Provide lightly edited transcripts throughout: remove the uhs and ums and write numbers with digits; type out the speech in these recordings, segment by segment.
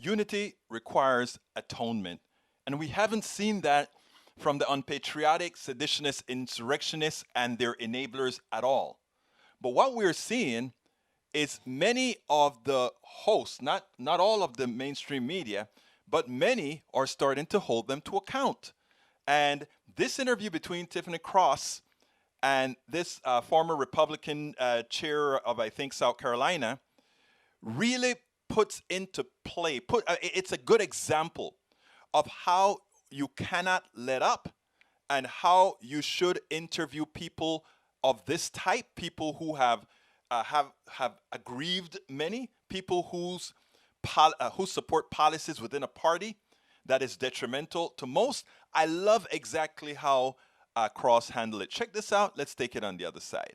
unity requires atonement. And we haven't seen that from the unpatriotic, seditionists, insurrectionists, and their enablers at all. But what we're seeing is many of the hosts, not all of the mainstream media, but many are starting to hold them to account. And this interview between Tiffany Cross and this former Republican chair of, I think, South Carolina, really puts into play, it's a good example of how you cannot let up and how you should interview people of this type, people who have aggrieved many, people who support policies within a party that is detrimental to most. I love exactly how Cross handled it. Check this out. Let's take it on the other side.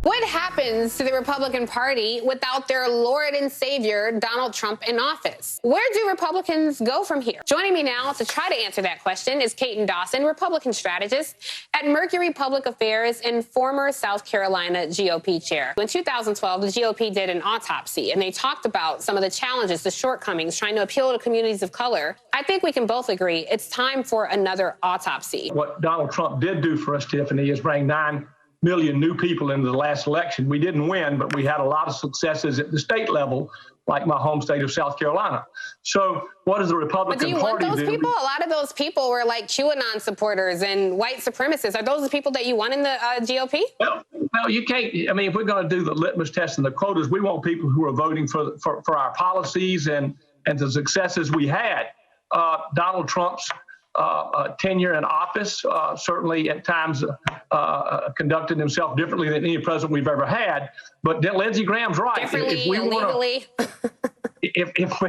What happens to the Republican Party without their Lord and Savior, Donald Trump, in office? Where do Republicans go from here? Joining me now to try to answer that question is Caton Dawson, Republican strategist at Mercury Public Affairs and former South Carolina GOP chair. In 2012, the GOP did an autopsy, and they talked about some of the challenges, the shortcomings, trying to appeal to communities of color. I think we can both agree it's time for another autopsy. What Donald Trump did do for us, Tiffany, is bring 9 million new people into the last election. We didn't win, but we had a lot of successes at the state level, like my home state of South Carolina. So what does the Republican Party do? But do you want those people? A lot of those people were like QAnon supporters and white supremacists. Are those the people that you want in the GOP? Well, you can't. I mean, if we're going to do the litmus test and the quotas, we want people who are voting for our policies and the successes we had. Donald Trump's tenure in office certainly at times conducted himself differently than any president we've ever had. But Lindsey Graham's right. Differently, illegally. If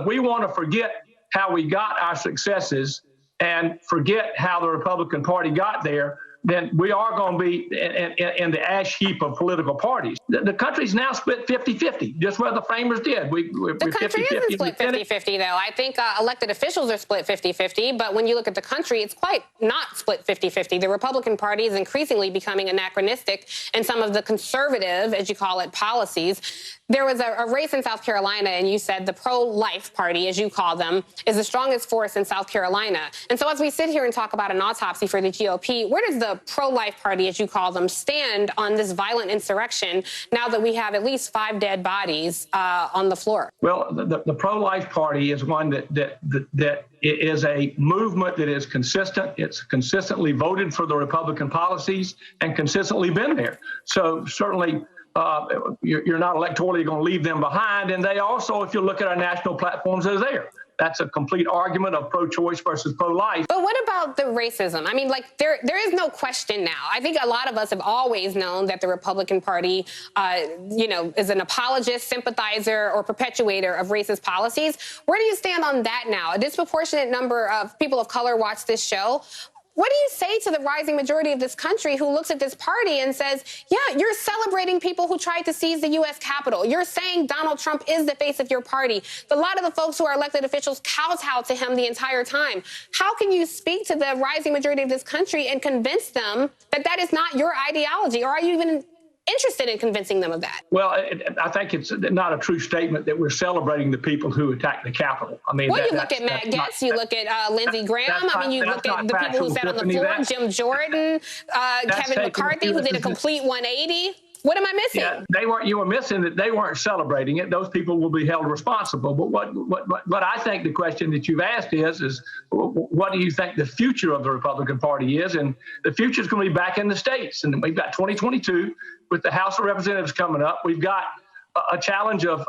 we want to forget how we got our successes and forget how the Republican Party got there, then we are going to be in the ash heap of political parties. The country's now split 50-50, just what the framers did. The country isn't split 50-50, though. I think elected officials are split 50-50, but when you look at the country, it's quite not split 50-50. The Republican Party is increasingly becoming anachronistic in some of the conservative, as you call it, policies. There was a race in South Carolina, and you said the pro-life party, as you call them, is the strongest force in South Carolina. And so as we sit here and talk about an autopsy for the GOP, where does the pro-life party, as you call them, stand on this violent insurrection now that we have at least 5 dead bodies on the floor? Well, the pro-life party is one that is a movement that is consistent. It's consistently voted for the Republican policies and consistently been there. So certainly you're not electorally going to leave them behind. And they also, if you look at our national platforms, are there. That's a complete argument of pro-choice versus pro-life. But what about the racism? I mean, like, there is no question now. I think a lot of us have always known that the Republican Party, is an apologist, sympathizer, or perpetuator of racist policies. Where do you stand on that now? A disproportionate number of people of color watch this show. What do you say to the rising majority of this country who looks at this party and says, yeah, you're celebrating people who tried to seize the U.S. Capitol. You're saying Donald Trump is the face of your party. But a lot of the folks who are elected officials kowtow to him the entire time. How can you speak to the rising majority of this country and convince them that that is not your ideology? Or are you even interested in convincing them of that? Well, I think it's not a true statement that we're celebrating the people who attacked the Capitol. I mean, well, you look at Matt Gaetz, you look at Lindsey Graham. I mean, you look at the people who sat on the floor, Jim Jordan, Kevin McCarthy, who did a complete 180. What am I missing? Yeah, you were missing that they weren't celebrating it. Those people will be held responsible. But what I think the question that you've asked is what do you think the future of the Republican Party is? And the future is going to be back in the states. And we've got 2022 with the House of Representatives coming up. We've got a challenge of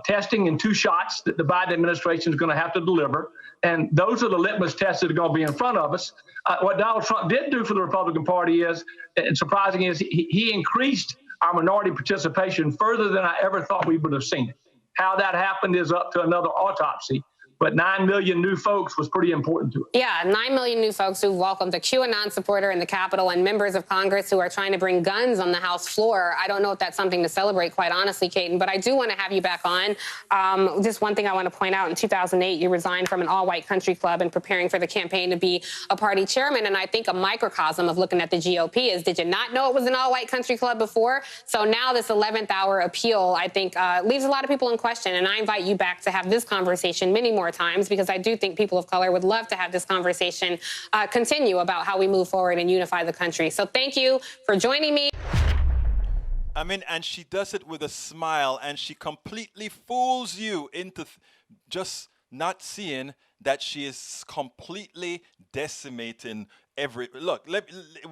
testing in 2 shots that the Biden administration is going to have to deliver. And those are the litmus tests that are going to be in front of us. What Donald Trump did do for the Republican Party is, and surprising is, he increased our minority participation further than I ever thought we would have seen it. How that happened is up to another autopsy. but 9 million new folks was pretty important to us. Yeah, 9 million new folks who welcomed a QAnon supporter in the Capitol and members of Congress who are trying to bring guns on the House floor. I don't know if that's something to celebrate, quite honestly, Caton, but I do want to have you back on. Just one thing I want to point out, in 2008, you resigned from an all-white country club and preparing for the campaign to be a party chairman, and I think a microcosm of looking at the GOP is, did you not know it was an all-white country club before? So now this 11th hour appeal, I think, leaves a lot of people in question, and I invite you back to have this conversation many more times, because I do think people of color would love to have this conversation continue about how we move forward and unify the country. So thank you for joining me. I mean, and she does it with a smile, and she completely fools you into just not seeing that she is completely decimating every... Look,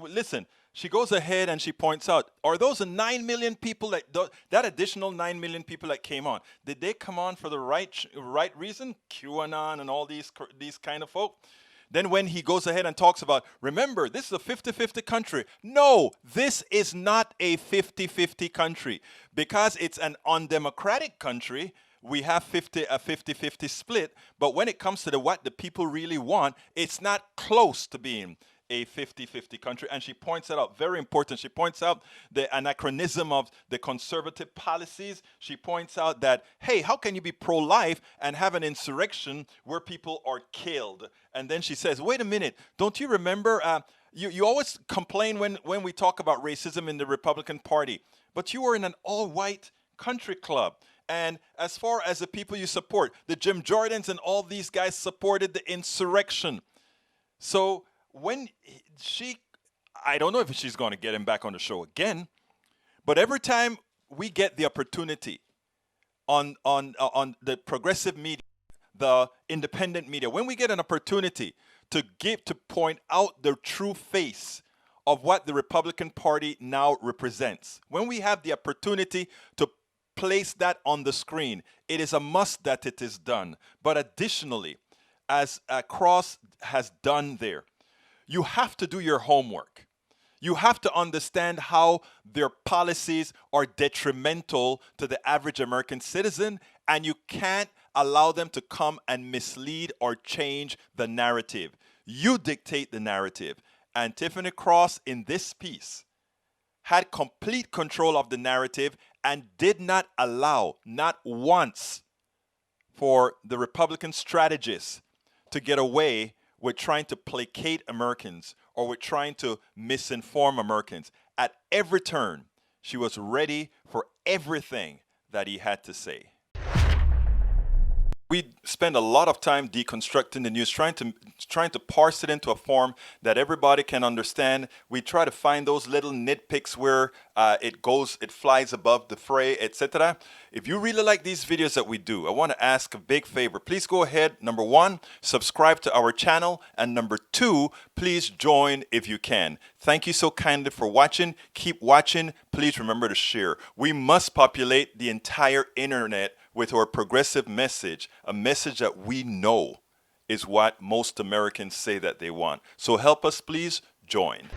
listen. She goes ahead and she points out, are those the 9 million people that additional 9 million people that came on? Did they come on for the right reason? QAnon and all these kind of folk? Then when he goes ahead and talks about, remember, this is a 50-50 country. No, this is not a 50-50 country, because it's an undemocratic country. We have a 50-50 split, but when it comes to what the people really want, it's not close to being a 50-50 country. And she points that out, very important. She points out the anachronism of the conservative policies. She points out that, hey, how can you be pro-life and have an insurrection where people are killed? And then she says, wait a minute, don't you remember, you always complain when we talk about racism in the Republican Party, but you were in an all-white country club. And as far as the people you support, the Jim Jordans and all these guys supported the insurrection. So when I don't know if she's going to get him back on the show again, but every time we get the opportunity on the progressive media, the independent media, when we get an opportunity to point out the true face of what the Republican Party now represents, when we have the opportunity to place that on the screen, it is a must that it is done. But additionally, as Cross has done there, you have to do your homework. You have to understand how their policies are detrimental to the average American citizen, and you can't allow them to come and mislead or change the narrative. You dictate the narrative. And Tiffany Cross in this piece had complete control of the narrative and did not allow, not once, for the Republican strategists to get away with trying to placate Americans or with trying to misinform Americans. At every turn, she was ready for everything that he had to say. We spend a lot of time deconstructing the news, trying to parse it into a form that everybody can understand. We try to find those little nitpicks where it flies above the fray, etc. If you really like these videos that we do, I want to ask a big favor. Please go ahead, number one, subscribe to our channel, and number two, please join if you can. Thank you so kindly for watching. Keep watching. Please remember to share. We must populate the entire internet with our progressive message, a message that we know is what most Americans say that they want. So help us, please join.